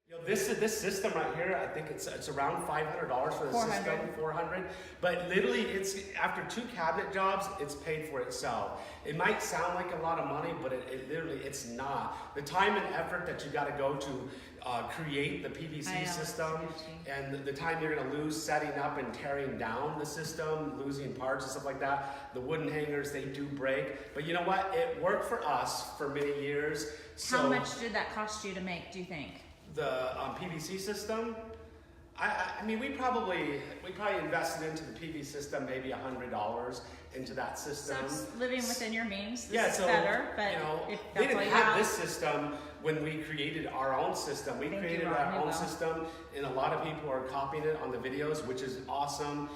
You know, this system right here, I think it's around $500 for the 400. system, 400. But literally, it's after 2 cabinet jobs, it's paid for itself. It might sound like a lot of money, but it literally it's not. The time and effort that you got to go to create the PVC system, and the time you're going to lose setting up and tearing down the system, losing parts and stuff like that. The wooden hangers, they do break, but you know what? It worked for us for many years. So How much did that cost you to make, do you think? The PVC system, I mean, we probably invested into the PVC system maybe $100 into that system. So it's living within your means. This yeah, is so better, but you know, if they that's didn't all you have this system when we created our own system. We Thank created you, our Ron. You own will. system, and a lot of people are copying it on the videos, which is awesome.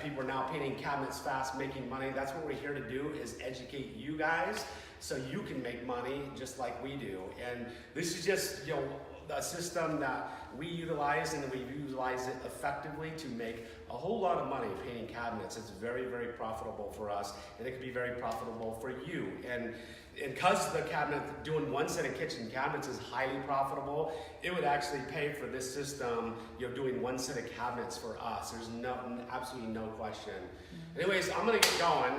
People are now painting cabinets fast, making money. That's what we're here to do, is educate you guys so you can make money just like we do. And this is just, you know, a system that we utilize, and we utilize it effectively to make a whole lot of money painting cabinets. It's very, very profitable for us, and it can be very profitable for you. And because the cabinet, doing one set of kitchen cabinets is highly profitable, it would actually pay for this system, you know, doing one set of cabinets for us. There's absolutely no question. Anyways, I'm gonna get going.